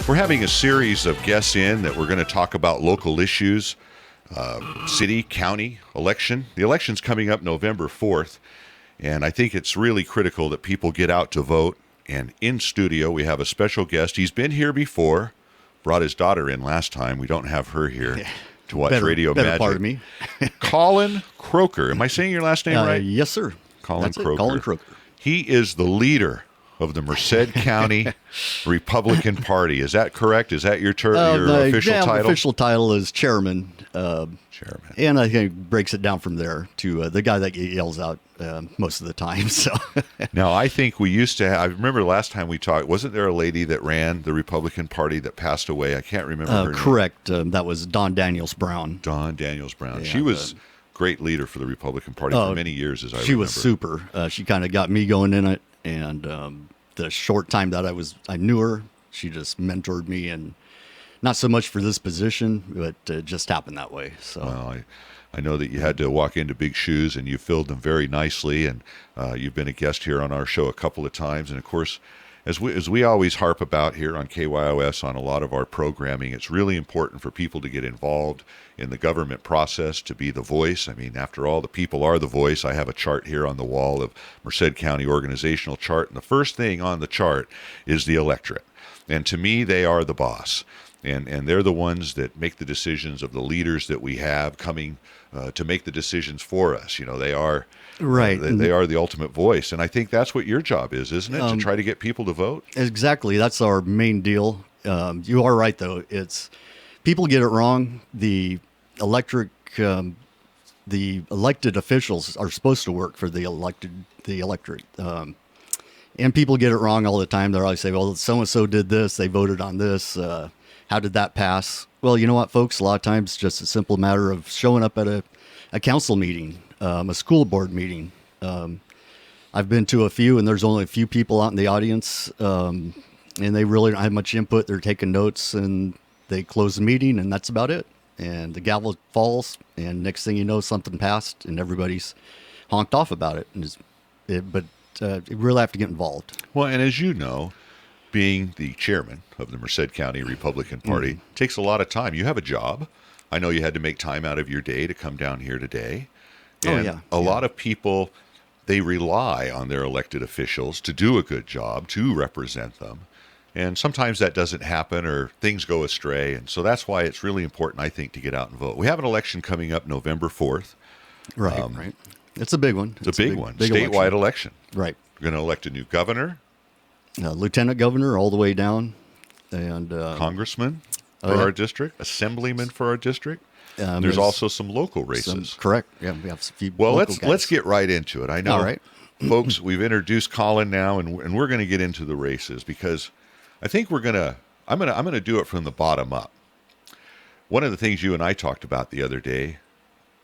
We're having a series of guests in that we're going to talk about local issues, city, county, election. The election's coming up November 4th, and I think it's really critical that people get out to vote. And in studio, we have a special guest. He's been here before, brought his daughter in last time. We don't have her here to watch Radio Magic. Part of me. Colin Kroeker. Am I saying your last name right? Yes, sir. Colin Kroeker. Colin Kroeker. He is the leader of the Merced County Republican Party. Is that correct? Is that your official title? The official title is chairman. Chairman. And I think it breaks it down from there to the guy that yells out most of the time. So now, I think we used to have, I remember last time we talked, wasn't there a lady that ran the Republican Party that passed away? I can't remember her name. Correct. That was Dawn Daniels Brown. Dawn Daniels Brown. Yeah, she was great leader for the Republican Party for many years, as I remember. She was super. She kind of got me going in it. And the short time that I knew her, she just mentored me, and not so much for this position, but it just happened that way. So well, I know that you had to walk into big shoes, and you filled them very nicely. And you've been a guest here on our show a couple of times. And of course, as we always harp about here on KYOS on a lot of our programming, it's really important for people to get involved in the government process, to be the voice. I mean, after all, the people are the voice. I have a chart here on the wall of Merced County organizational chart, and the first thing on the chart is the electorate. And to me, they are the boss. And they're the ones that make the decisions of the leaders that we have coming to make the decisions for us. You know, they are right. They are the ultimate voice. And I think that's what your job is, isn't it? To try to get people to vote? Exactly. That's our main deal. You are right, though. It's people get it wrong. The elected officials are supposed to work for the electorate. And people get it wrong all the time. They're always say, well, so-and-so did this. They voted on this. How did that pass? Well, you know what, folks? A lot of times it's just a simple matter of showing up at a council meeting, a school board meeting. I've been to a few, and there's only a few people out in the audience, and they really don't have much input. They're taking notes, and they close the meeting, and that's about it. And the gavel falls, and next thing you know, something passed, and everybody's honked off about it. But you really have to get involved. Well, and as you know, being the chairman of the Merced County Republican Party takes a lot of time. You have a job. I know you had to make time out of your day to come down here today. And a lot of people, they rely on their elected officials to do a good job, to represent them. And sometimes that doesn't happen, or things go astray. And so that's why it's really important, I think, to get out and vote. We have an election coming up November 4th. Right. It's a big one. It's a big one. Statewide election. Right. We're going to elect a new governor. Lieutenant governor all the way down. And congressman for our district. Assemblyman for our district. There's also some local races. Correct. Yeah, we have a few. Well, let's get right into it. I know, all right. Folks, we've introduced Colin now, and we're going to get into the races because I think I'm going to do it from the bottom up. One of the things you and I talked about the other day,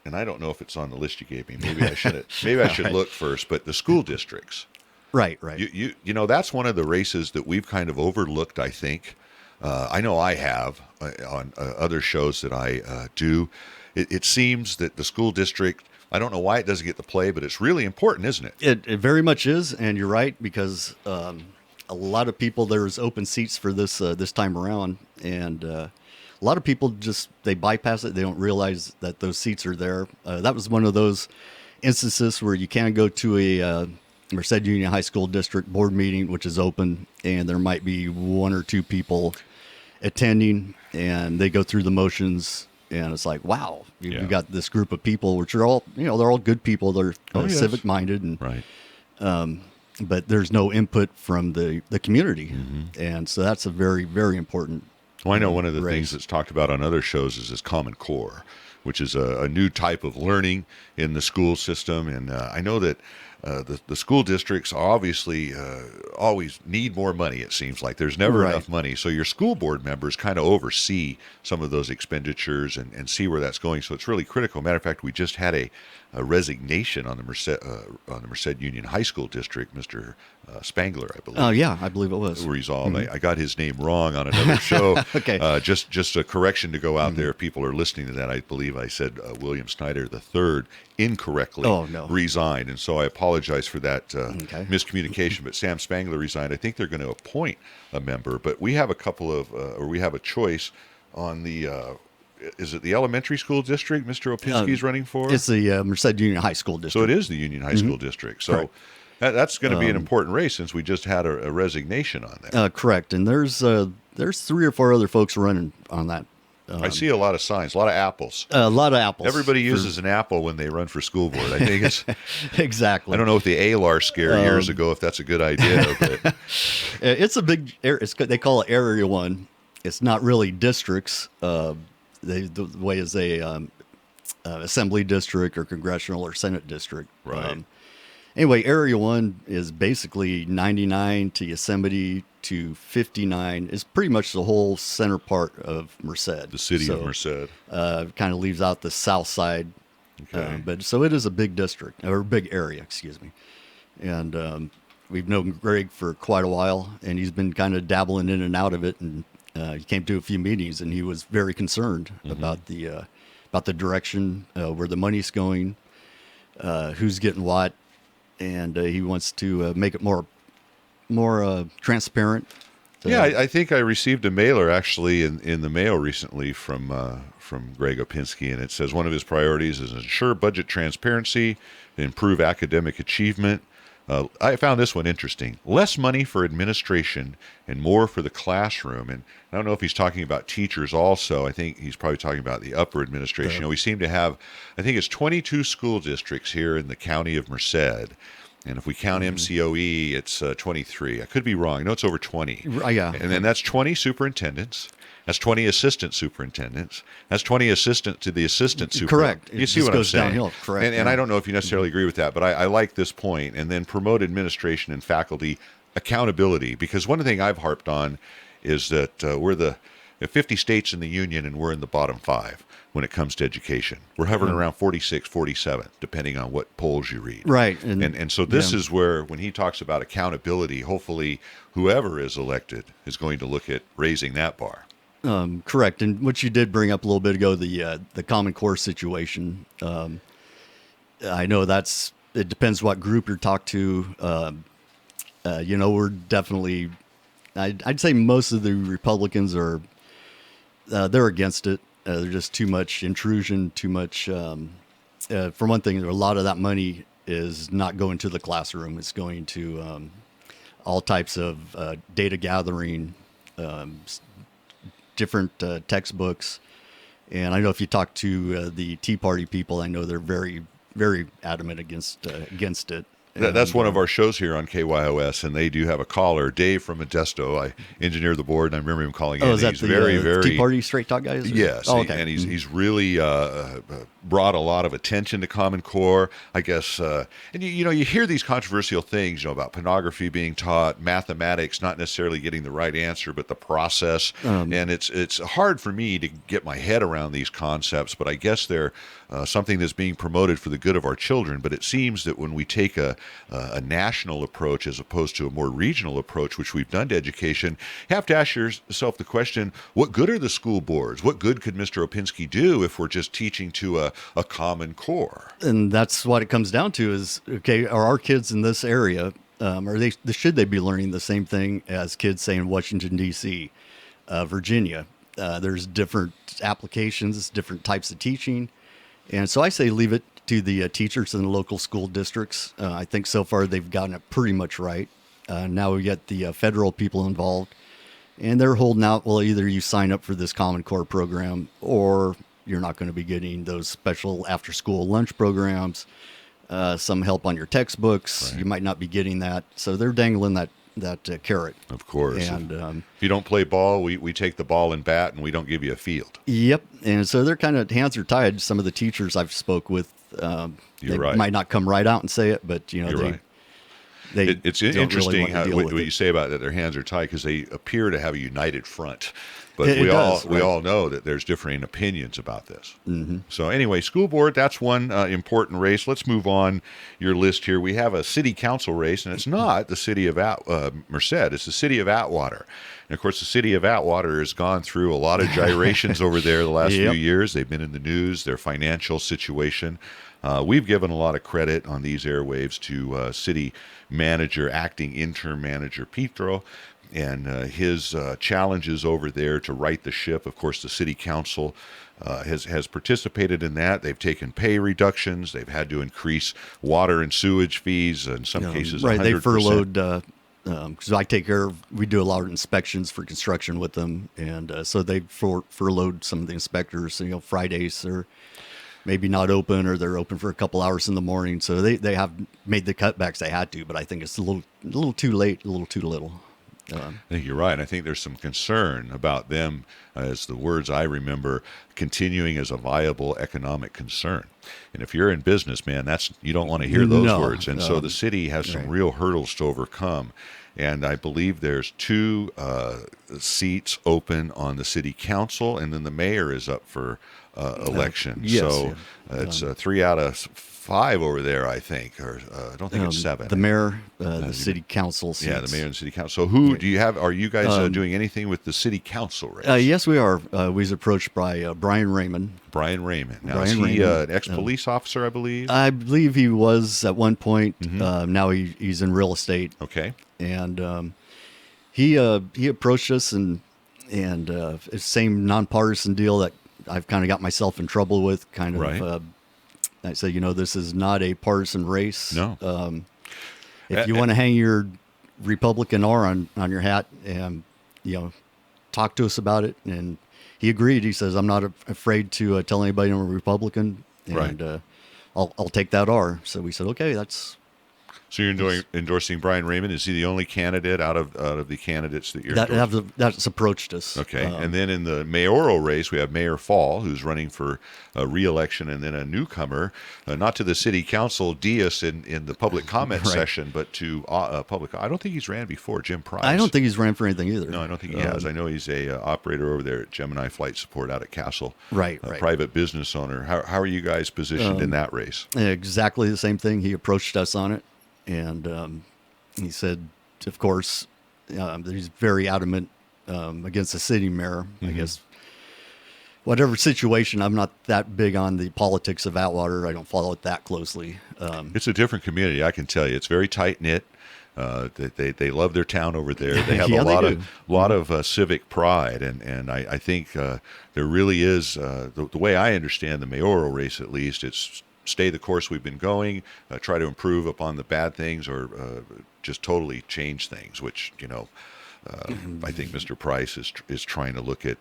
and I don't know if it's on the list you gave me. Maybe I should. Maybe I should look first. But the school districts. Right. You know, that's one of the races that we've kind of overlooked, I think. I know I have on other shows that I do. It seems that the school district, I don't know why it doesn't get the play, but it's really important, isn't it? It very much is, and you're right, because a lot of people, there's open seats for this time around, and a lot of people they bypass it. They don't realize that those seats are there. That was one of those instances where you can't go to a Merced Union High School District board meeting, which is open, and there might be one or two people attending, and they go through the motions, and it's like, wow, you got this group of people, which are all, they're all good people. They're civic minded, and right. But there's no input from the community, and so that's a very, very important. Well, I know one of the things that's talked about on other shows is this Common Core, which is a new type of learning in the school system, and I know that the school districts obviously always need more money, it seems like. There's never enough money. So your school board members kind of oversee some of those expenditures and see where that's going. So it's really critical. Matter of fact, we just had a resignation on the Merced Union High School District, Mr. Spangler, I believe. Oh, yeah, I believe it was. Resolved. I got his name wrong on another show. Okay. Just a correction to go out there. If people are listening to that, I believe I said William Snyder III. incorrectly Oh, no. resigned. And so I apologize for that Okay. miscommunication. But Sam Spangler resigned. I think they're going to appoint a member. But we have a couple of, or we have a choice on the, is it the elementary school district Mr. Opinski's running for? It's the Merced Union High School District. So it is the Union High School District. So Correct. that's going to be an important race since we just had a resignation on there. Correct. And there's 3 or 4 other folks running on that. I see a lot of signs, a lot of apples. A lot of apples. Everybody uses an apple when they run for school board. I think it's Exactly. I don't know if the ALAR scare years ago, if that's a good idea, but It's a big. They call it Area 1. It's not really districts. The way is a assembly district or congressional or senate district. Right. Anyway, Area 1 is basically 99 to Yosemite to 59. It's pretty much the whole center part of Merced. the city of Merced. Kind of leaves out the south side. Okay. But so it is a big district, or big area, excuse me. And we've known Greg for quite a while, and he's been kind of dabbling in and out of it. And he came to a few meetings, and he was very concerned about the direction, where the money's going, who's getting what, and he wants to make it more transparent. Yeah, I think I received a mailer actually in the mail recently from Greg Opinski, and it says one of his priorities is ensure budget transparency, improve academic achievement. I found this one interesting. Less money for administration and more for the classroom. And I don't know if he's talking about teachers also. I think he's probably talking about the upper administration. You know, we seem to have, I think it's 22 school districts here in the county of Merced. And if we count MCOE, it's 23. I could be wrong. No, it's over 20. Yeah. And then that's 20 superintendents. That's 20 assistant superintendents. That's 20 assistant to the assistant superintendent. Correct. You It see just what I'm goes saying? downhill. Correct. And I don't know if you necessarily agree with that, but I like this point. And then promote administration and faculty accountability. Because one thing I've harped on is that we're the 50 states in the union and we're in the bottom 5 when it comes to education. We're hovering around 46, 47, depending on what polls you read. Right. And so this is where, when he talks about accountability, hopefully whoever is elected is going to look at raising that bar. Correct. And what you did bring up a little bit ago, the Common Core situation. I know it depends what group you're talked to. We're definitely, I'd say most of the Republicans are, they're against it. There's just too much intrusion, too much. For one thing, a lot of that money is not going to the classroom. It's going to all types of data gathering, different textbooks. And I know if you talk to the Tea Party people, I know they're very, very adamant against it. That's one of our shows here on KYOS, and they do have a caller, Dave from Modesto. I engineered the board, and I remember him calling in. Is that he's the very Tea Party straight talk guys? Yes, Oh, okay. and he's really brought a lot of attention to Common Core, I guess. And you hear these controversial things, about pornography being taught, mathematics not necessarily getting the right answer, but the process. And it's hard for me to get my head around these concepts, but I guess they're something that's being promoted for the good of our children. But it seems that when we take a national approach as opposed to a more regional approach, which we've done to education, you have to ask yourself the question, what good are the school boards? What good could Mr. Opinski do if we're just teaching to a Common Core? And that's what it comes down to is, okay, are our kids in this area, should they be learning the same thing as kids, say, in Washington, D.C., Virginia? There's different applications, different types of teaching. And so I say leave it to the teachers in the local school districts. I think so far they've gotten it pretty much right. Now we get the federal people involved, and they're holding out. Well, either you sign up for this Common Core program, or you're not going to be getting those special after-school lunch programs, some help on your textbooks. Right. You might not be getting that. So they're dangling that carrot. Of course. And if you don't play ball, we take the ball and bat, and we don't give you a field. Yep. And so they're kind of hands are tied. Some of the teachers I've spoke with, they right. might not come right out and say it, but You're right. they It's don't interesting really want to deal what with you it. say about that their hands are tied, because they appear to have a united front But It we does, we right. all know that there's differing opinions about this. So anyway, school board, that's one important race. Let's move on your list here. We have a city council race, and it's not the city of Merced. It's the city of Atwater. And of course, the city of Atwater has gone through a lot of gyrations over there the last few Yep. years. They've been in the news, their financial situation. We've given a lot of credit on these airwaves to city manager, acting interim manager Petro, and his challenges over there to right the ship. Of course, the city council has participated in that. They've taken pay reductions. They've had to increase water and sewage fees, in some cases 100%. Right, they furloughed, because I take care of, we do a lot of inspections for construction with them, and so they furloughed some of the inspectors. Fridays are maybe not open, or they're open for a couple hours in the morning. So they have made the cutbacks they had to, but I think it's a little too late, a little too little. I think you're right. I think there's some concern about them, as the words I remember, continuing as a viable economic concern. And if you're in business, man, you don't want to hear those No, words. And so the city has some right. real hurdles to overcome. And I believe there's 2 seats open on the city council, and then the mayor is up for election. Yes, So it's 3 out of 5 over there, I think, or I don't think it's 7. The mayor, the city council seats. Yeah, the mayor and the city council. So who do you have? Are you guys doing anything with the city council race? Yes, we are. We was approached by Brian Raymond. Brian Raymond. Now, Brian is he Raymond. an ex-police officer, I believe? I believe he was at one point. Now he's in real estate. Okay. And he approached us, and it's the same nonpartisan deal that I've kind of got myself in trouble with. Kind of, Right. I said, this is not a partisan race. No. If you want to hang your Republican R on your hat, and talk to us about it. And he agreed. He says, I'm not afraid to tell anybody I'm a Republican, and Right. I'll take that R. So we said, okay, that's. So you're endorsing Brian Raymond. Is he the only candidate out of the candidates that you're endorsing? That's approached us. Okay. And then in the mayoral race, we have Mayor Fall, who's running for re-election, and then a newcomer, not to the city council dais in the public comment Right. session, but to public. I don't think he's ran before, Jim Price. I don't think he's ran for anything either. No, I don't think he has. I know he's a operator over there at Gemini Flight Support out at Castle. Right, A right. private business owner. How are you guys positioned in that race? Exactly the same thing. He approached us on it, and he said, of course, that he's very adamant against the city mayor. I guess whatever situation, I'm not that big on the politics of Atwater. I don't follow it that closely. It's a different community, I can tell you. It's very tight knit. They love their town over there. They have Yeah, a they lot of civic pride, and I think there really is the way I understand the mayoral race, at least, it's stay the course we've been going, try to improve upon the bad things, or just totally change things, which I think Mr. Price is trying to look at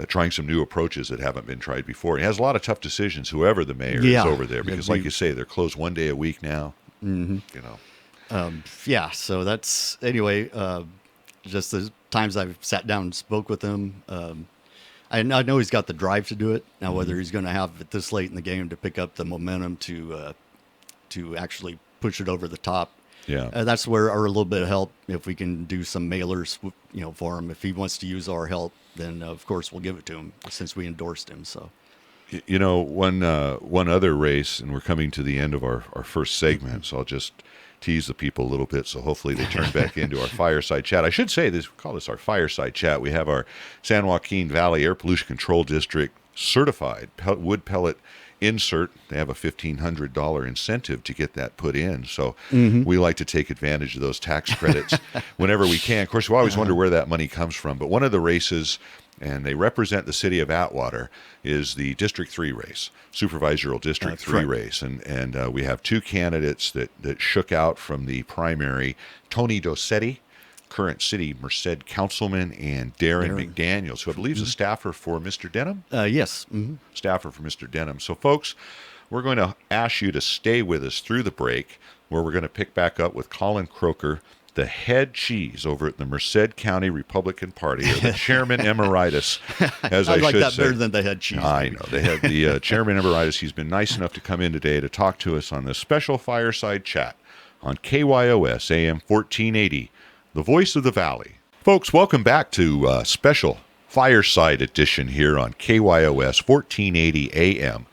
trying some new approaches that haven't been tried before. He has a lot of tough decisions, whoever the mayor is over there, because like you say, they're closed one day a week now. Yeah, so that's anyway. Just the times I've sat down and spoke with him, I know he's got the drive to do it. Now, whether he's going to have it this late in the game to pick up the momentum to actually push it over the top, that's where our little bit of help. If we can do some mailers, for him, if he wants to use our help, then of course we'll give it to him since we endorsed him. So. One other race, and we're coming to the end of our first segment, so I'll just tease the people a little bit, so hopefully they turn back into our fireside chat. I should say this, we call this our fireside chat. We have our San Joaquin Valley Air Pollution Control District certified wood pellet insert. They have a $1,500 incentive to get that put in, so we like to take advantage of those tax credits whenever we can. Of course, we always wonder where that money comes from, but one of the races, and they represent the city of Atwater, is the District 3 race, Supervisorial District 3 race. And we have 2 candidates that shook out from the primary, Tony Dossetti, current city Merced councilman, and Darren McDaniels, who I believe is a staffer for Mr. Denham? Yes. Staffer for Mr. Denham. So, folks, we're going to ask you to stay with us through the break, where we're going to pick back up with Colin Kroeker, the head cheese over at the Merced County Republican Party, or the chairman emeritus, as I like should that say. better than the head cheese. I know. They have the chairman emeritus. He's been nice enough to come in today to talk to us on this special fireside chat on KYOS AM 1480, the voice of the valley. Folks, welcome back to special fireside edition here on KYOS 1480 AM,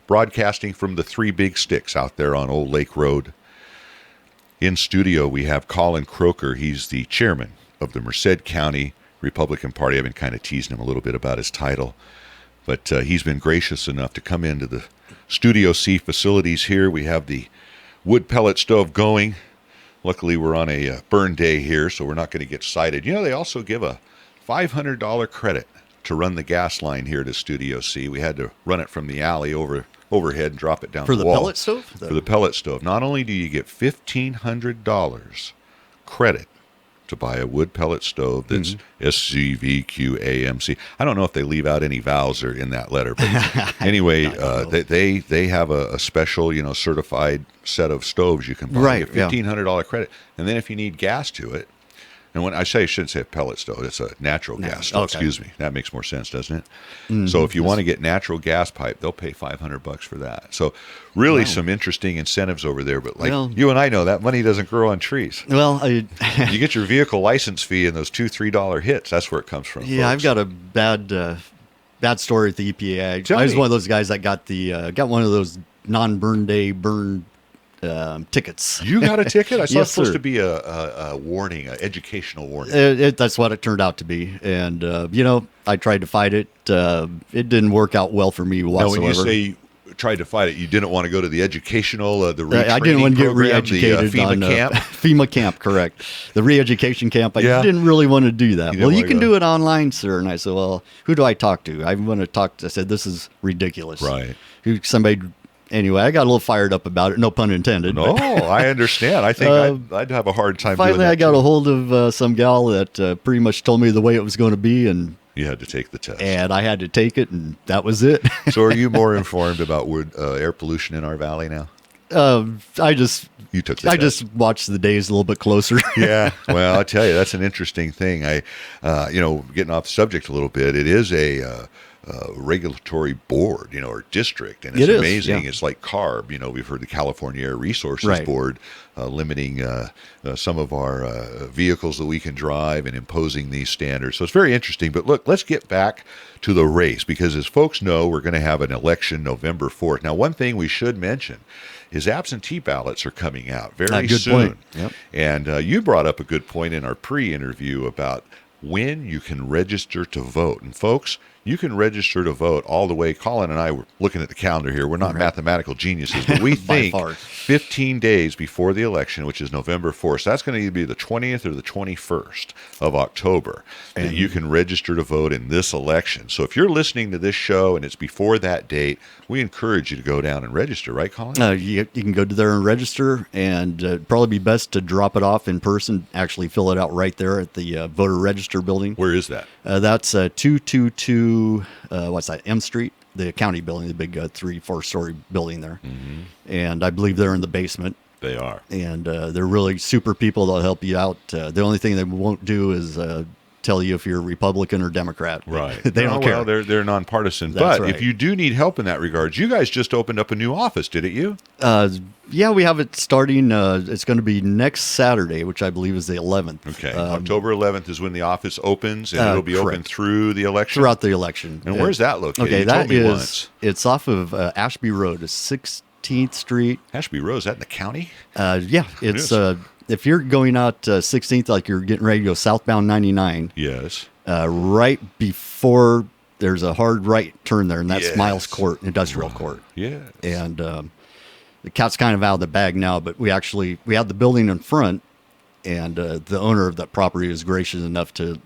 broadcasting from the Three Big Sticks out there on Old Lake Road. In studio, we have Colin Kroeker. He's the chairman of the Merced County Republican Party. I've been kind of teasing him a little bit about his title, but he's been gracious enough to come into the Studio C facilities here. We have the wood pellet stove going. Luckily, we're on a burn day here, so we're not going to get cited. You know, they also give a $500 credit to run the gas line here to Studio C. We had to run it from the alley overhead and drop it down For the the wall. pellet stove? For the pellet stove. Not only do you get $1,500 credit to buy a wood pellet stove that's SCVQAMC. I don't know if they leave out any vowels or in that letter, but anyway, they have a special, certified set of stoves you can buy. Right, You get $1,500 credit, and then if you need gas to it, and when I shouldn't say a pellet stove, it's a natural gas stove. Okay. Excuse me. That makes more sense, doesn't it? So if you want to get natural gas pipe, they'll pay $500 for that. So really some interesting incentives over there. But you and I know, that money doesn't grow on trees. Well, You get your vehicle license fee and those $2-3 hits. That's where it comes from. yeah, folks. I've got a bad story at the EPA. Tell I was me. one of those guys that got one of those non-burn day tickets. You got a ticket? I saw Yes, it's supposed sir. to be a warning, an educational warning. That's what it turned out to be, and I tried to fight it. It didn't work out well for me Now, whatsoever. when you say you tried to fight it, you didn't want to go to the educational, the retraining I didn't want to get program, re-educated the FEMA on camp. FEMA camp, correct? The re-education camp. I Yeah. didn't really want to do that. didn't Well, you wanna can go. do it online, sir. And I said, well, who do I talk to? I want to talk to. I said, this is ridiculous. Right. Somebody. Anyway, I got a little fired up about it. No pun intended. No, but I understand. I think I'd have a hard time doing finally, that. I got too. a hold of some gal that pretty much told me the way it was going to be, and You had to take the test. I had to take it, and that was it. So are you more informed about air pollution in our valley now? I just You took the test. just watched the days a little bit closer. Yeah. Well, I'll tell you, that's an interesting thing. Getting off the subject a little bit, it is a regulatory board, or district, and it's It is, amazing. yeah. It's like CARB. We've heard the California Air Resources Right. Board limiting some of our vehicles that we can drive and imposing these standards. So it's very interesting. But look, let's get back to the race, because as folks know, we're going to have an election November 4th. Now, one thing we should mention is absentee ballots are coming out very Good soon. point. Yep. And you brought up a good point in our pre-interview about when you can register to vote. And folks, you can register to vote all the way. Colin and I were looking at the calendar here. We're not mathematical geniuses, but we By think far. 15 days before the election, which is November 4th. So that's going to either be the 20th or the 21st of October that you can register to vote in this election. So if you're listening to this show and it's before that date, we encourage you to go down and register, right, Colin? You can go to there and register, and it'd probably be best to drop it off in person. Actually, fill it out right there at the voter register building. Where is that? That's 222 M Street, the county building, the big 3-4 story building there. Mm-hmm. And I believe they're in the basement. They are. And they're really super people. They'll help you out. The only thing they won't do is tell you if you're Republican or Democrat. Right. They don't care. Well, they're nonpartisan. That's But if right. you do need help in that regard, you guys just opened up a new office, didn't you? Yeah, we have it starting. It's going to be next Saturday, which I believe is the 11th. Okay. October 11th is when the office opens, and it'll be open correct. through the election? Throughout the election. And where's that located? Okay, You that told me is. once. It's off of Ashby Road, 16th Street. Ashby Road, is that in the county? Yeah, it's is. if you're going out 16th, like you're getting ready to go southbound 99, Yes. right before there's a hard right turn there, and that's Yes. Miles Court, Industrial Court. Yeah. And the cat's kind of out of the bag now, but we had the building in front, and the owner of that property was gracious enough to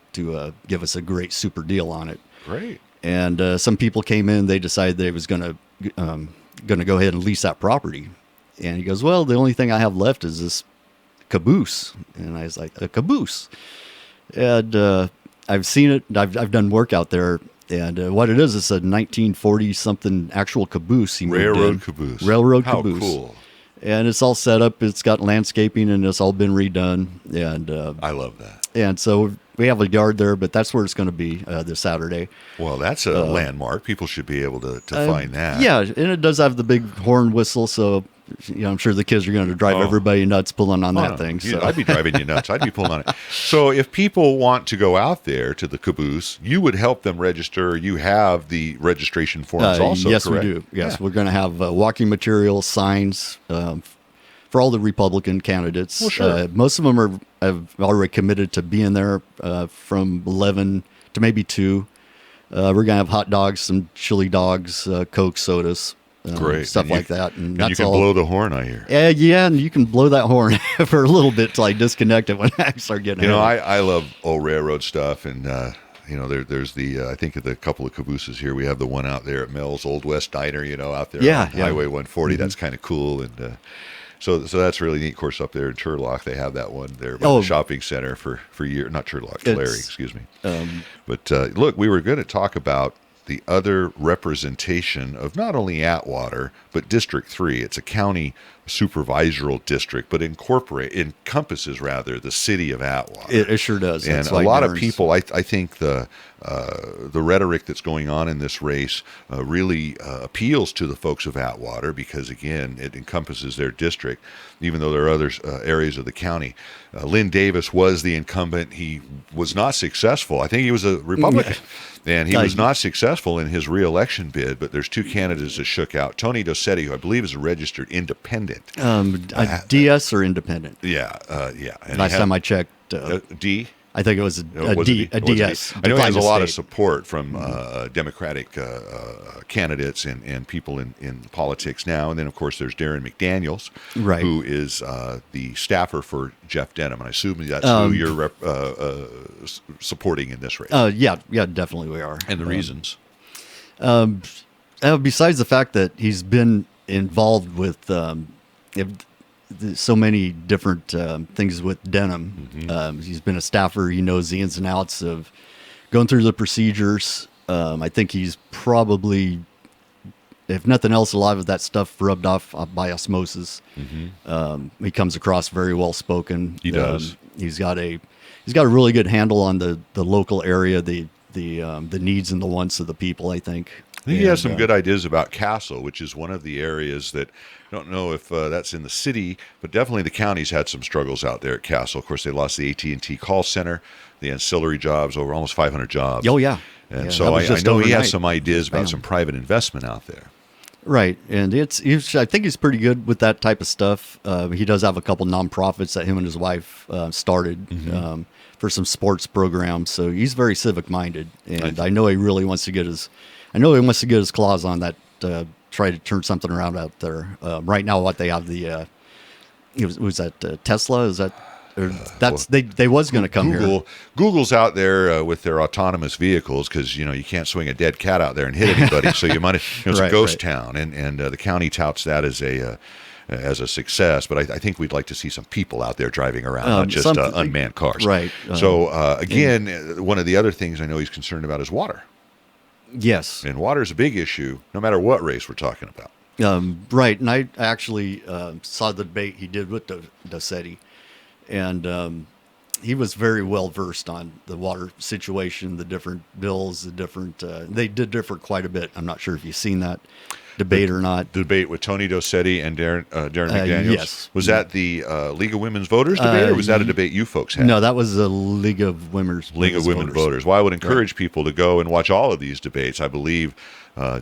give us a great super deal on it. Great. And some people came in, they decided they was going to go ahead and lease that property. And he goes, well, the only thing I have left is this caboose. And I was like, a caboose? And I've seen it. I've done work out there. And what it is, it's a 1940 something actual caboose. He moved Railroad in. caboose. Railroad How caboose. cool. And it's all set up. It's got landscaping, and it's all been redone. And I love that. and so we have a yard there, but that's where it's going to be this Saturday. Well, that's a landmark. People should be able to find that. Yeah, and it does have the big horn whistle, so I'm sure the kids are going to drive everybody nuts pulling on that thing. So I'd be driving you nuts. I'd be pulling on it. So if people want to go out there to the caboose, you would help them register. You have the registration forms also, yes, correct? we do. Yes, we're going to have walking materials, signs for all the Republican candidates. Well, sure. Most of them have already committed to being there from 11 to maybe 2. We're going to have hot dogs, some chili dogs, Coke, sodas. Great. Stuff like that. And that's you can all. blow the horn, I hear. Yeah, and you can blow that horn for a little bit till I disconnect it when I start getting I love old railroad stuff, and there's the I think of the couple of cabooses here. We have the one out there at Mel's Old West Diner, out there on Highway 140. That's kind of cool, and so that's really neat. Of course, up there in Turlock, they have that one there by the shopping center for years. Not Turlock, Tulare, excuse me. But look, we were going to talk about the other representation of not only Atwater, but District 3. It's a county supervisoral district, but encompasses the city of Atwater. It sure does. And a lot of people, I think the rhetoric that's going on in this race really appeals to the folks of Atwater because, again, it encompasses their district, even though there are other areas of the county. Lynn Davis was the incumbent. He was not successful. I think he was a Republican. And he was not successful in his reelection bid, but there's 2 candidates that shook out. Tony Dossetti, who I believe is a registered independent. DS or independent? Yeah. And last time I checked. D? I think it was a DS. I know he has a lot of support from Democratic candidates and people in politics now. And then, of course, there's Darren McDaniels, who is the staffer for Jeff Denham. And I assume that's who you're supporting in this race. Yeah, definitely we are. And the reasons? Besides the fact that he's been involved with so many different things with Denham. He's been a staffer. He knows the ins and outs of going through the procedures. I think he's probably, if nothing else, a lot of that stuff rubbed off by osmosis. He comes across very well spoken. He does. He's got a really good handle on the local area, the needs and the wants of the people, I think. He has some good ideas about Castle, which is one of the areas that, I don't know if that's in the city, but definitely the county's had some struggles out there at Castle. Of course, they lost the AT&T call center, the ancillary jobs, over almost 500 jobs. Oh, yeah. And so I know he has some ideas about some private investment out there. Right, and I think he's pretty good with that type of stuff. He does have a couple nonprofits that him and his wife started for some sports programs, so he's very civic-minded, and I know he really wants to get his claws on that, try to turn something around out there. Right now, what they have was that Tesla? Is that? They was going to come here. Google's out there with their autonomous vehicles because you can't swing a dead cat out there and hit anybody. So you might it's a ghost town, and the county touts that as a success. But I think we'd like to see some people out there driving around, not just unmanned cars. Right. So again, one of the other things I know he's concerned about is water. Yes. And water is a big issue, no matter what race we're talking about. Right. And I actually saw the debate he did with Dossetti, and he was very well versed on the water situation, the different bills, they did differ quite a bit. I'm not sure if you've seen that debate or not. The debate with Tony Dossetti and Darren McDaniels? Yes. Was that the League of Women's Voters debate, or was that a debate you folks had? No, that was the League of Women's Voters. Well, I would encourage people to go and watch all of these debates. I believe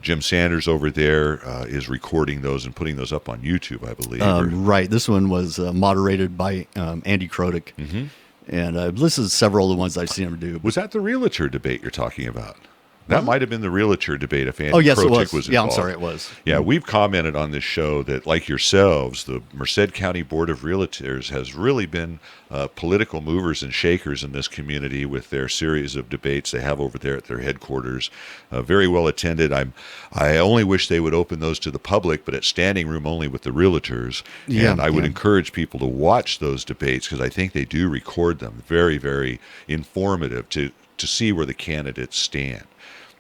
Jim Sanders over there is recording those and putting those up on YouTube, I believe. Right. This one was moderated by Andy Kroeker. And I've listened to several of the ones I've seen him do. Was that the realtor debate you're talking about? That might have been the realtor debate if Andy Kroeker was involved. Yeah, I'm sorry, it was. Yeah, we've commented on this show that, like yourselves, the Merced County Board of Realtors has really been political movers and shakers in this community with their series of debates they have over there at their headquarters. Very well attended. I only wish they would open those to the public, but at standing room only with the realtors. And I would encourage people to watch those debates because I think they do record them. Very, very informative to see where the candidates stand.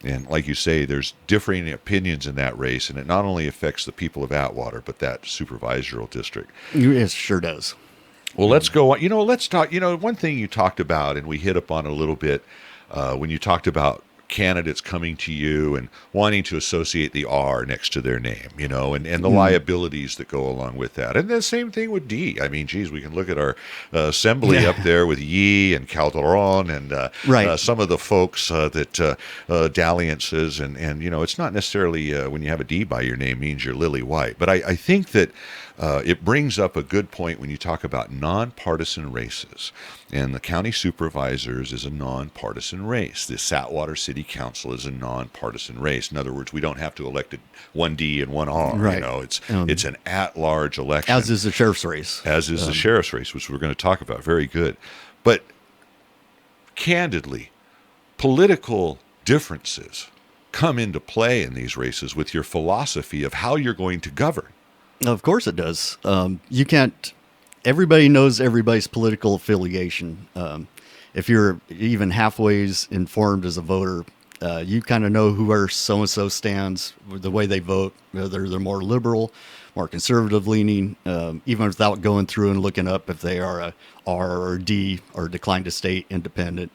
And like you say, there's differing opinions in that race, and it not only affects the people of Atwater, but that supervisorial district. It sure does. Well, let's go on. Let's talk. One thing you talked about, and we hit upon a little bit when you talked about candidates coming to you and wanting to associate the R next to their name, and the liabilities that go along with that. And the same thing with D. I mean, geez, we can look at our assembly up there with Yee and Calderon and some of the folks that dalliances and it's not necessarily when you have a D by your name means you're lily white. But I think that it brings up a good point when you talk about nonpartisan races. And the county supervisors is a nonpartisan race. The Satwater City Council is a nonpartisan race. In other words, we don't have to elect one D and one R. Right. It's an at-large election. As is the sheriff's race. As is the sheriff's race, which we're going to talk about. Very good. But candidly, political differences come into play in these races with your philosophy of how you're going to govern. Of course it does. You can't. Everybody knows everybody's political affiliation. If you're even halfway informed as a voter, you kind of know where so-and-so stands, the way they vote, whether they're more liberal, more conservative leaning, even without going through and looking up if they are a R or D or declined to state independent.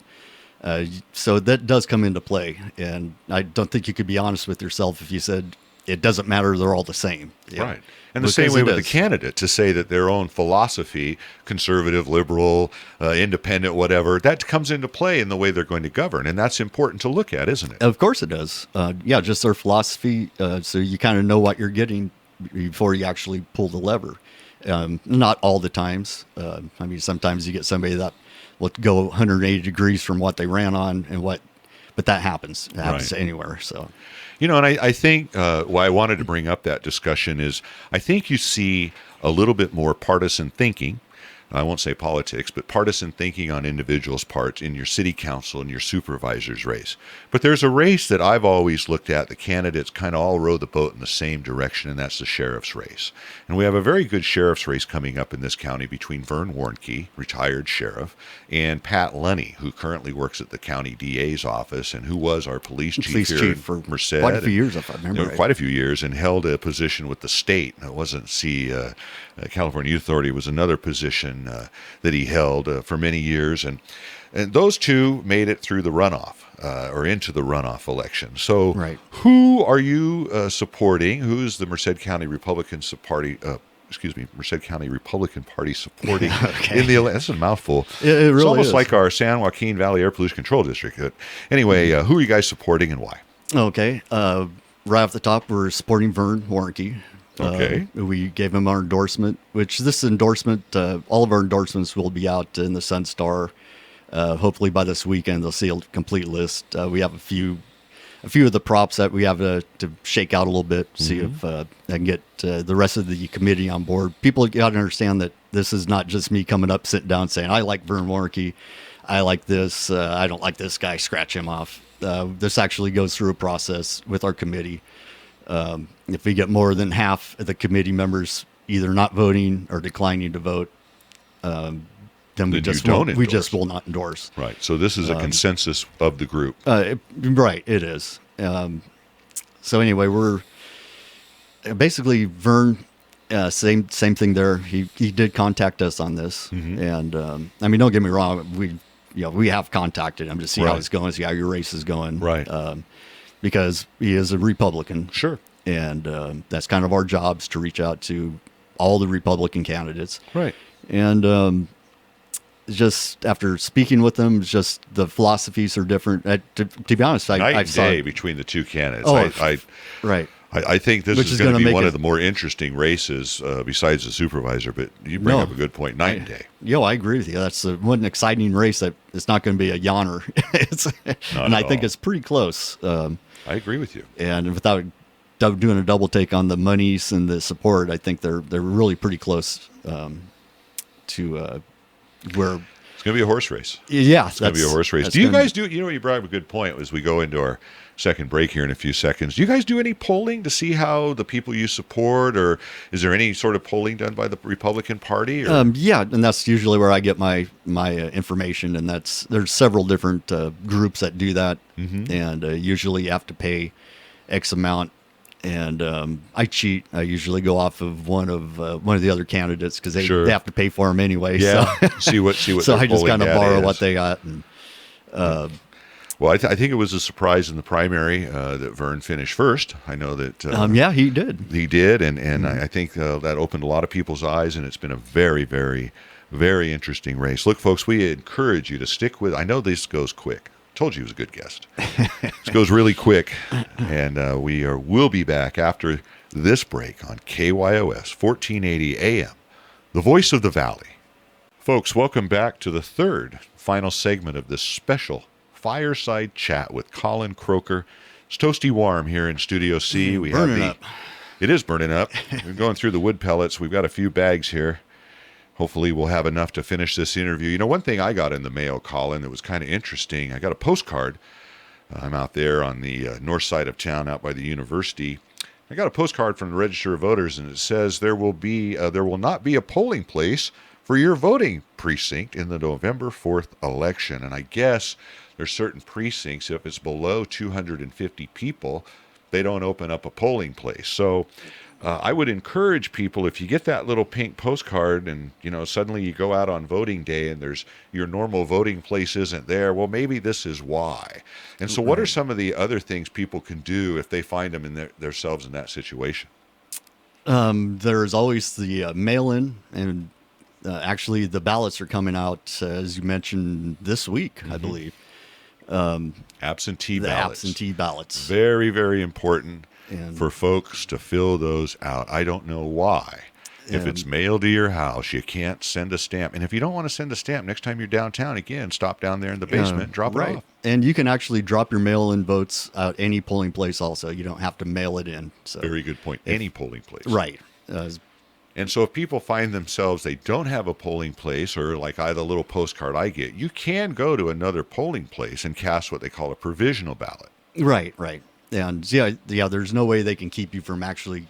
So that does come into play. And I don't think you could be honest with yourself if you said it doesn't matter, they're all the same. Right. And the same way with the candidate, to say that their own philosophy, conservative, liberal, independent, whatever, that comes into play in the way they're going to govern. And that's important to look at, isn't it? Of course it does. Just their philosophy. So you kind of know what you're getting before you actually pull the lever. Not all the times. Sometimes you get somebody that will go 180 degrees from what they ran on but that happens. It happens anywhere. So. And I think why I wanted to bring up that discussion is I think you see a little bit more partisan thinking. I won't say politics, but partisan thinking on individuals' parts in your city council and your supervisor's race. But there's a race that I've always looked at, the candidates kind of all row the boat in the same direction, and that's the sheriff's race. And we have a very good sheriff's race coming up in this county between Vern Warnke, retired sheriff, and Pat Lunny, who currently works at the county DA's office and who was our police chief here for Merced. Quite a few years, if I remember right. Quite a few years, and held a position with the state. It wasn't California Youth Authority was another position that he held for many years, and those two made it through the runoff or into the runoff election. So, Who are you supporting? Who's the Merced County Republican Party? Merced County Republican Party supporting in the election? That's a mouthful. It really it's almost is. like our San Joaquin Valley Air Pollution Control District. Anyway, who are you guys supporting and why? Okay, right off the top, we're supporting Vern Warnke. Okay. We gave him our endorsement, which this endorsement, all of our endorsements will be out in the Sun Star. Hopefully by this weekend, they'll see a complete list. We have a few of the props that we have to shake out a little bit, see if I can get the rest of the committee on board. People got to understand that this is not just me coming up, sitting down, saying, I like Vern Warnke, I like this, I don't like this guy, scratch him off. This actually goes through a process with our committee. If we get more than half of the committee members either not voting or declining to vote, then we just will not endorse. Right. So this is a consensus of the group. Right. It is. So anyway, we're basically Vern. Same thing there. He did contact us on this, and don't get me wrong. We have contacted him to see how it's going, see how your race is going. Right. Because he is a Republican. Sure. And that's kind of our jobs to reach out to all the Republican candidates. Right. And just after speaking with them, just the philosophies are different. To be honest, Night I've and day between the two candidates. Right. I think this is going to be one of the more interesting races besides the supervisor, but you bring up a good point. Night and day. I agree with you. That's one exciting race that it's not going to be a yawner. I think it's pretty close. I agree with you. And without doing a double take on the monies and the support, I think they're really pretty close to where it's going to be a horse race. Yeah, it's going to be a horse race. Do you guys do? You brought up a good point as we go into our second break here in a few seconds. Do you guys do any polling to see how the people you support, or is there any sort of polling done by the Republican Party? Or? Yeah, and that's usually where I get my information, and there's several different groups that do that, and usually you have to pay X amount. And I cheat. I usually go off of one of the other candidates because they have to pay for them anyway. Yeah. So see what. So I just kind of borrow what they got. And, Well, I think it was a surprise in the primary that Vern finished first. I know that Yeah, he did. he did, and I think that opened a lot of people's eyes, and it's been a very, very, very interesting race. Look, folks, we encourage you to stick with. I know this goes quick. Told you he was a good guest. This goes really quick, and we'll be back after this break on KYOS 1480 AM, the voice of the Valley. Folks, welcome back to the third final segment of this special fireside chat with Colin Kroeker. It's toasty warm here in Studio C. We burning have up. It is burning up. We're going through the wood pellets. We've got a few bags here. Hopefully we'll have enough to finish this interview. You know, one thing I got in the mail, Colin, that was kind of interesting, I got a postcard. I'm out there on the north side of town out by the university. I got a postcard from the Register of Voters, and it says there will not be a polling place for your voting precinct in the November 4th election. And I guess there's certain precincts, if it's below 250 people, they don't open up a polling place. So I would encourage people, if you get that little pink postcard and, you know, suddenly you go out on voting day and there's your normal voting place isn't there, well, maybe this is why. And so what are some of the other things people can do if they find them in themselves in that situation? There's always the mail-in, and actually the ballots are coming out, as you mentioned, this week, I believe. Absentee The ballots. absentee ballots. Very, very important And- for folks to fill those out. I don't know why. If it's mailed to your house, you can't send a stamp. And if you don't want to send a stamp, next time you're downtown, again, stop down there in the basement and drop it off. And you can actually drop your mail-in votes at any polling place also. You don't have to mail it in. So Very good point. Any polling place. Right. And so if people find themselves, they don't have a polling place, or like the little postcard I get, you can go to another polling place and cast what they call a provisional ballot. Right. And yeah, there's no way they can keep you from actually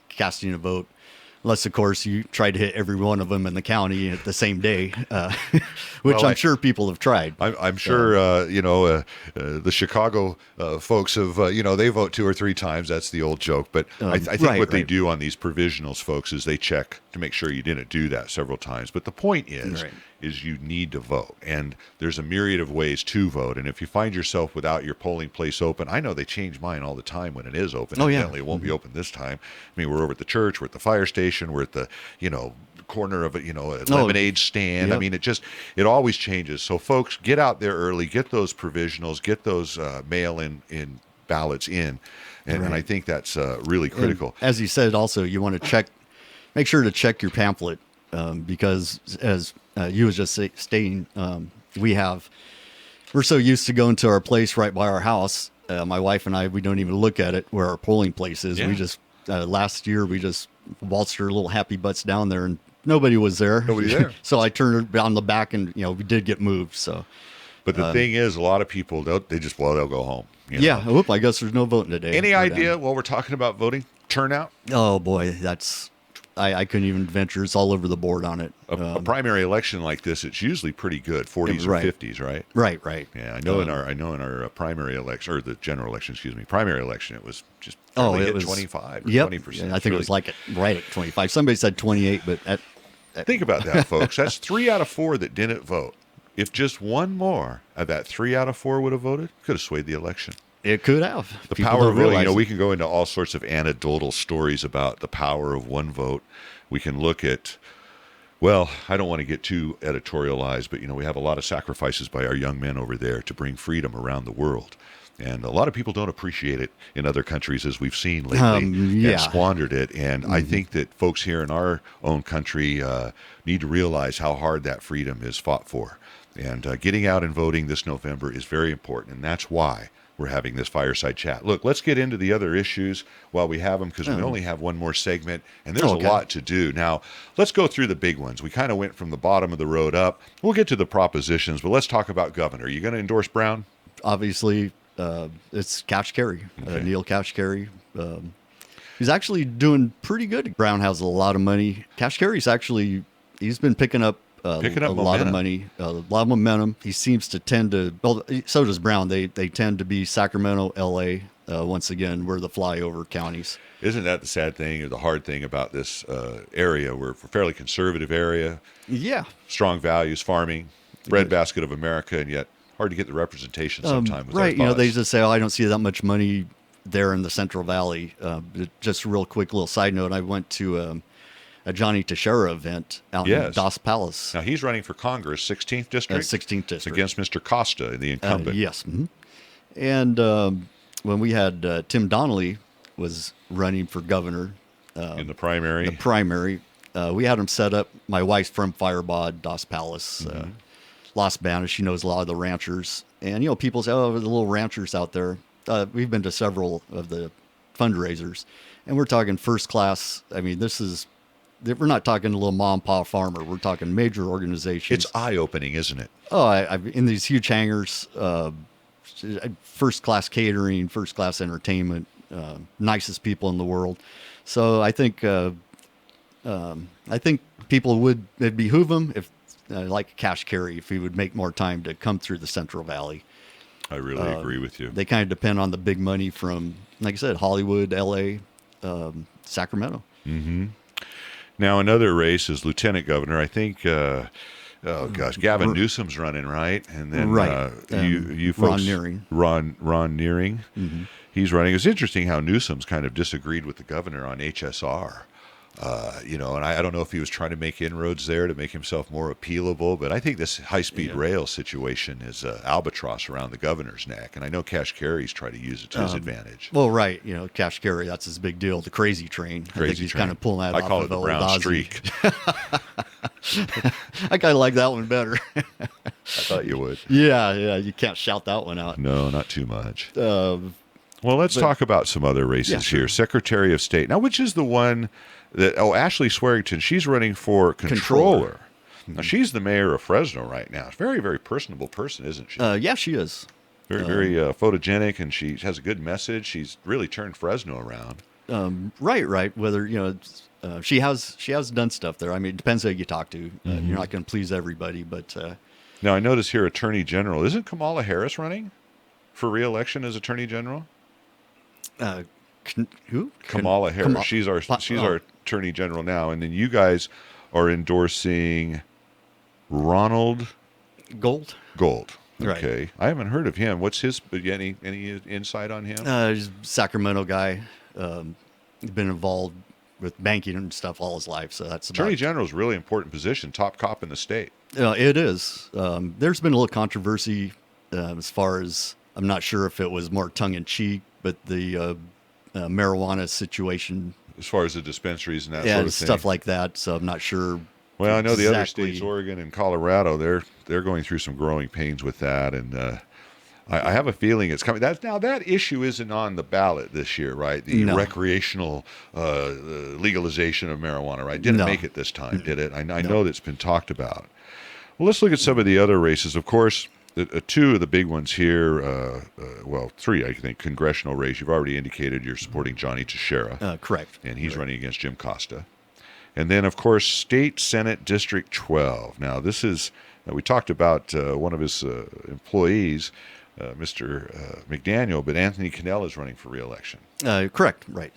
casting a vote. Unless, of course, you try to hit every one of them in the county at the same day, which I'm sure people have tried. I'm sure, the Chicago folks have, they vote 2 or 3 times. That's the old joke. But I think what they do on these provisionals, folks, is they check to make sure you didn't do that several times. But the point is you need to vote. And there's a myriad of ways to vote. And if you find yourself without your polling place open, I know they change mine all the time when it is open. Oh, yeah. Evidently, it won't be open this time. I mean, we're over at the church, we're at the fire station, we're at the, corner of a lemonade stand. Yep. I mean, it always changes. So folks, get out there early, get those provisionals, get those mail-in ballots in, and I think that's really critical. And as you said, also you want to make sure to check your pamphlet because as you was just stating, we're so used to going to our place right by our house. My wife and I, we don't even look at it where our polling place is. Yeah. We just last year we just waltzed our little happy butts down there and nobody was there. Nobody there. So I turned on the back and we did get moved. So, But the thing is, a lot of people they'll go home. Yeah. Whoop, I guess there's no voting today. Any idea while we're talking about voting turnout? Oh boy, that's I couldn't even venture. It's all over the board on it. A primary election like this, it's usually pretty good, 40s or 50s, right? Right. Yeah, I know in our primary election, or the general election, primary election, it was just it was 25 or yep. 20%. I think it was right at 25. Somebody said 28, but think about that, folks. That's 3 out of 4 that didn't vote. If just one more of that 3 out of 4 would have voted, could have swayed the election. It could have. The power of voting, we can go into all sorts of anecdotal stories about the power of one vote. We can look at, I don't want to get too editorialized, but, we have a lot of sacrifices by our young men over there to bring freedom around the world. And a lot of people don't appreciate it in other countries, as we've seen lately, and squandered it. And I think that folks here in our own country need to realize how hard that freedom is fought for. And getting out and voting this November is very important, and that's why we're having this fireside chat. Look, let's get into the other issues while we have them, because we only have one more segment, and there's a lot to do. Now, let's go through the big ones. We kind of went from the bottom of the road up. We'll get to the propositions, but let's talk about governor. Are you going to endorse Brown? Obviously, it's Kashkari, Neil Kashkari. He's actually doing pretty good. Brown has a lot of money. Kashkari's he's been picking up a lot of money, a lot of momentum. He seems to tend to, so does Brown. They tend to be Sacramento, LA, once again, we're the flyover counties. Isn't that the sad thing or the hard thing about this area? We're a fairly conservative area. Yeah. Strong values, farming, breadbasket of America, and yet hard to get the representation sometimes. With right. our You know, they cause. just say, "Oh, I don't see that much money there in the Central Valley." Just a real quick little side note: I went to a Johnny Teixeira event out in Yes. Dos Palace, Now he's running for Congress, 16th district, 16th district. against Mr. Costa, the incumbent. Yes. And when we had Tim Donnelly was running for governor, In the primary. we had him set up. My wife's from Firebod, Dos Palace, Las Banas. She knows a lot of the ranchers. And, you know, people say, oh, the little ranchers out there. We've been to several of the fundraisers, and we're talking first class. I mean, we're not talking a little mom and pop farmer. We're talking major organizations. It's eye-opening, isn't it? Oh, I've in these huge hangars, first class catering, first class entertainment, nicest people in the world. So I think people it'd behoove them if like Cash Carey, if he would make more time to come through the Central Valley. I really agree with you. They kind of depend on the big money from, like I said, Hollywood, L.A., Sacramento. Now, another race is lieutenant governor. I think, Gavin Newsom's running, right? And then Right. you Ron folks, Nearing. Ron Nearing, he's running. It's interesting how Newsom's kind of disagreed with the governor on HSR. And I don't know if he was trying to make inroads there to make himself more appealable, but I think this high-speed rail situation is albatross around the governor's neck, and I know Cash Carey's tried to use it to his advantage. Well, right. You know, Cash Carey, that's his big deal. The crazy train. I think he's kind of pulling that I off call of it the old brown Ozzy. streak. I kind of like that one better. I thought you would. Yeah. You can't shout that one out. No, not too much. Uh, Well, let's talk about some other races Yeah, sure. here. Secretary of State. Now, which is the one that, Ashley Swearington, she's running for controller. Now, she's the mayor of Fresno right now. Very, very personable person, isn't she? yeah, she is. Very, very photogenic, and she has a good message. She's really turned Fresno around. Right. Whether, you know, she has done stuff there. I mean, it depends who you talk to. You're not going to please everybody, but Now, I notice here Attorney General. Isn't Kamala Harris running for re-election as Attorney General? who? Kamala Harris. She's our Attorney General now. And then you guys are endorsing Ronald Gold. Gold. Right. Okay. I haven't heard of him. What's his, any insight on him? He's a Sacramento guy. He's been involved with banking and stuff all his life. So that's about Attorney General is a really important position, top cop in the state. It is. There's been a little controversy as far as, I'm not sure if it was more tongue-in-cheek, but the marijuana situation. As far as the dispensaries and that Yeah, sort of thing. stuff like that. So I'm not sure. Well, I know the other exactly. states, Oregon and Colorado, they're going through some growing pains with that, and I have a feeling it's coming. That issue isn't on the ballot this year, right? The No. recreational legalization of marijuana, right? Didn't No. make it this time, did it? I know that's been talked about. Well, let's look at some of the other races. Of course, two of the big ones here, three, I think, congressional race. You've already indicated you're supporting Johnny Teixeira. Correct. And he's running against Jim Costa. And then, of course, State Senate District 12. Now, this is, we talked about one of his employees, Mr. McDaniel, but Anthony Cannell is running for re-election. Correct. Right.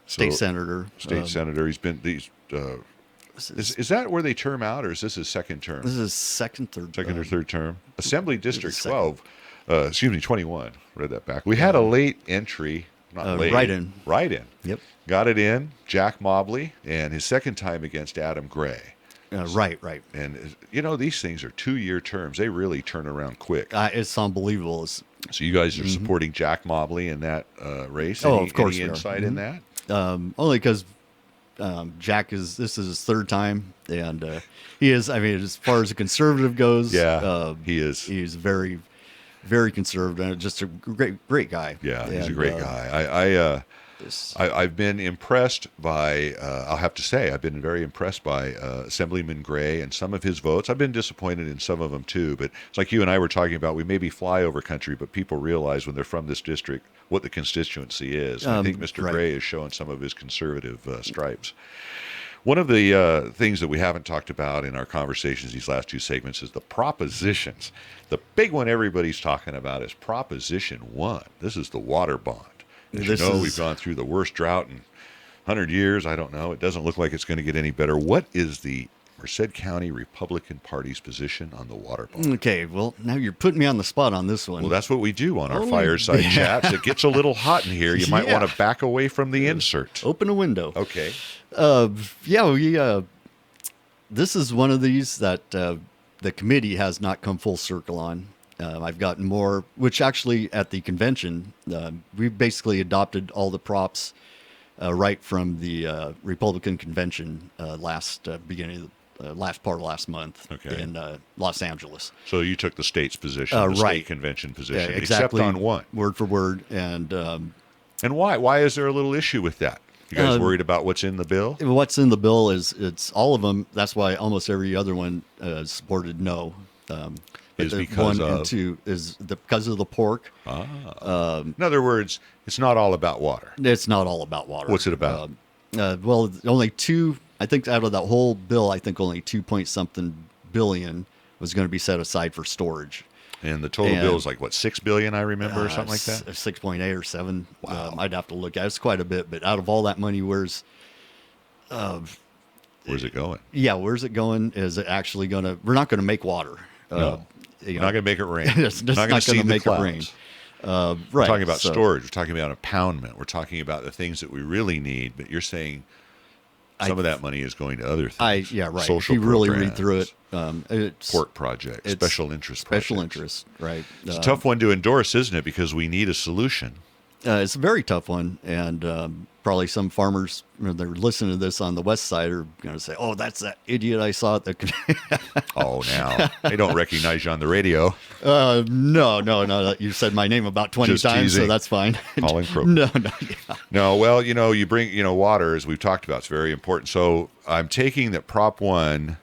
State So, senator. State senator. He's been, is that where they term out, or is this his second term? This is second Or third term? Assembly District second. 12, 21. Read that back. We had a late entry, not late. write-in. Write-in. Yep. Got it in, Jack Mobley, and his second time against Adam Gray. Right. And, these things are 2-year terms. They really turn around quick. It's unbelievable. So you guys are supporting Jack Mobley in that race? Of course Any we are. insight in that? Only because Jack this is his third time, and he is. I mean, as far as the conservative goes, He is. He's very, very conservative, and just a great guy. Yeah, he's a And, great guy. I've been impressed by, I'll have to say, I've been very impressed by Assemblyman Gray and some of his votes. I've been disappointed in some of them too, but it's like you and I were talking about, we may be flyover country, but people realize when they're from this district what the constituency is. And I think Mr. Right. Gray is showing some of his conservative stripes. One of the things that we haven't talked about in our conversations these last two segments is the propositions. The big one everybody's talking about is Proposition 1. This is the water bond. As we've gone through the worst drought in 100 years. I don't know. It doesn't look like it's going to get any better. What is the Merced County Republican Party's position on the water bond. Okay, well, now you're putting me on the spot on this one. Well, that's what we do on our Oh, fireside yeah. chats. It gets a little hot in here. You might Yeah. want to back away from the insert. Open a window. Okay. Yeah, this is one of these that the committee has not come full circle on. I've gotten more, which actually at the convention, we basically adopted all the props right from the Republican convention last part of last month in Los Angeles. So you took the state's position, the Right. state convention position, Yeah, exactly, except on one. word for word. And why? Why is there a little issue with that? You guys worried about what's in the bill? what's in the bill is it's all of them. That's why almost every other one supported no. But Is the because one of? and two is because of the pork. In other words, it's not all about water. It's not all about water. What's it about? Well, only two. I think out of that whole bill, I think only 2 billion was going to be set aside for storage. And the total bill is like, what, $6 billion, I remember, or something like that? 6.8 or 7. Wow. I'd have to look at it. It's quite a bit. But out of all that money, where's it going? Yeah, where's it going? Is it actually going to? We're not going to make water. No. We're not going to make it rain. It's We're not going going to make it rain. Right. We're talking about storage. We're talking about impoundment. We're talking about the things that we really need. But you're saying some of that money is going to other things. Yeah, right. Social if you really read programs, through it, it's pork projects, it's special interest special projects. interest, right? It's a tough one to endorse, isn't it? Because we need a solution. It's a very tough one, and probably some farmers, when they're listening to this on the west side, are going to say, "Oh, that's that idiot I saw at the." Oh, now they don't recognize you on the radio. No. You said my name about 20 Just times, teasing. so that's fine. Colin Kroeker. No. Yeah. No, well, you bring, water, as we've talked about, it's very important. So I'm taking that Prop 1,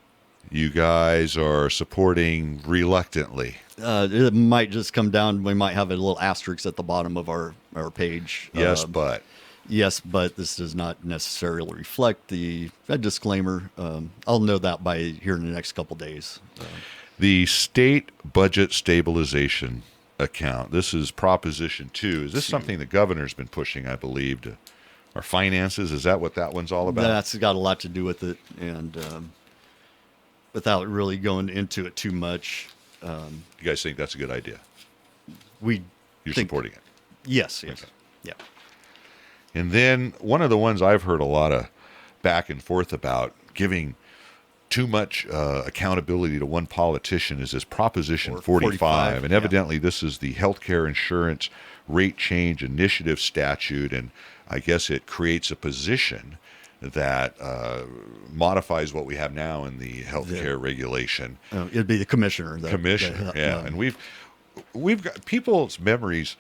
you guys are supporting reluctantly. It might just come down. We might have a little asterisk at the bottom of our page. Yes, but. Yes, but this does not necessarily reflect a disclaimer. I'll know that by here in the next couple days. The state budget stabilization account. This is Proposition 2. Is this something the governor's been pushing, I believe, to our finances? Is that what that one's all about? That's got a lot to do with it, and without really going into it too much, You guys think that's a good idea? You're Supporting it? Yes. Okay. Yeah. And then one of the ones I've heard a lot of back and forth about, giving too much accountability to one politician, is this Proposition Or 45. And yeah. evidently this is the healthcare insurance rate change initiative statute. And I guess it creates a position that modifies what we have now in the healthcare regulation. It'd be the commissioner. Yeah. And we've got people's memories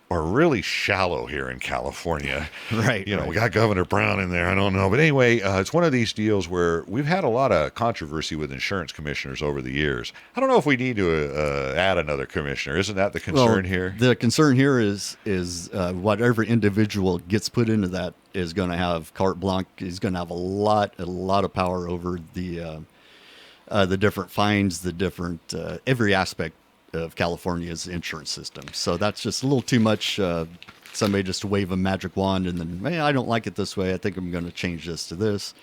are really shallow here in California. Right. We got Governor Brown in there. I don't know. But anyway, it's one of these deals where we've had a lot of controversy with insurance commissioners over the years. I don't know if we need to add another commissioner. Isn't that the concern here? The concern here is whatever individual gets put into that is going to have carte blanche. He's going to have a lot of power over the different fines, the different every aspect of California's insurance system. So that's just a little too much. Somebody just wave a magic wand and then, hey, I don't like it this way. I think I'm going to change this to this.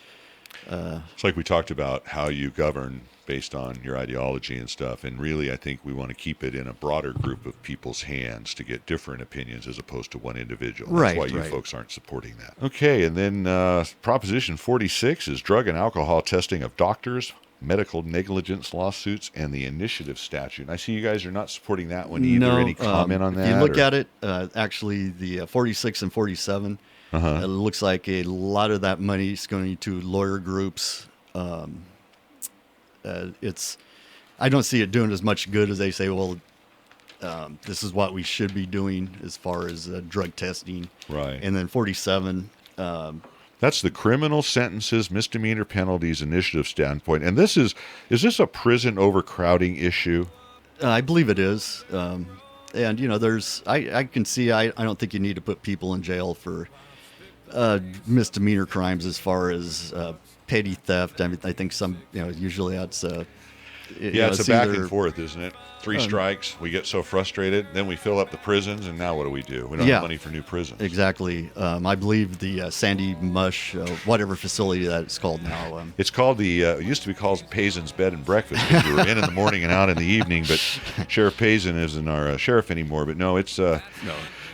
It's like we talked about how you govern based on your ideology and stuff. And really, I think we want to keep it in a broader group of people's hands to get different opinions as opposed to one individual. That's why you folks aren't supporting that. Okay, and then Proposition 46 is drug and alcohol testing of doctors, medical negligence lawsuits, and the initiative statute. And I see you guys are not supporting that one either. Any comment on that? If you look at it, actually, the 46 and 47, it looks like a lot of that money is going to lawyer groups. I don't see it doing as much good as they say, well, this is what we should be doing as far as drug testing. Right. And then 47, that's the criminal sentences, misdemeanor penalties initiative standpoint. And is this a prison overcrowding issue? I believe it is. And, I can see, I don't think you need to put people in jail for misdemeanor crimes as far as petty theft. I mean, I think some, usually that's Yeah, it's a back either, and forth, isn't it? Three strikes, we get so frustrated, then we fill up the prisons, and now what do? We don't Yeah. have money for new prisons. Exactly. I believe the Sandy Mush, whatever facility that it's called now. It's called it used to be called Paysen's Bed and Breakfast, because you were in the morning and out in the evening, but Sheriff Paysen isn't our sheriff anymore. But no, it's no.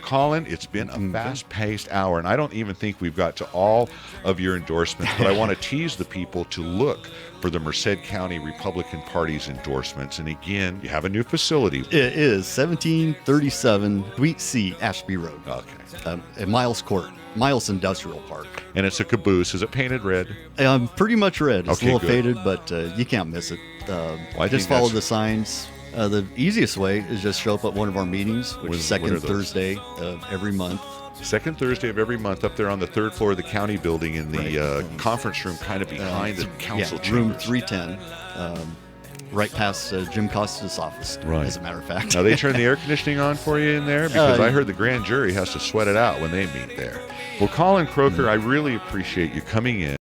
Colin, it's been a fast-paced hour, and I don't even think we've got to all of your endorsements, but I want to tease the people to look for the Merced County Republican Party's endorsements. And again, you have a new facility. It is 1737 Wheat C, Ashby Road. Okay. At Miles Court, Miles Industrial Park. And it's a caboose. Is it painted red? Pretty much red. It's Okay, a little good. faded, but you can't miss it. I Just think follow that's- the signs. The easiest way is just show up at one of our meetings, which is What second are those? Thursday of every month. Second Thursday of every month, up there on the third floor of the county building in the Right. conference room, kind of behind the council room chambers. 310, right past Jim Costa's office, Right. as a matter of fact. Now, they turn the air conditioning on for you in there? Because Uh, I heard the grand jury has to sweat it out when they meet there. Well, Colin Kroeker, I really appreciate you coming in.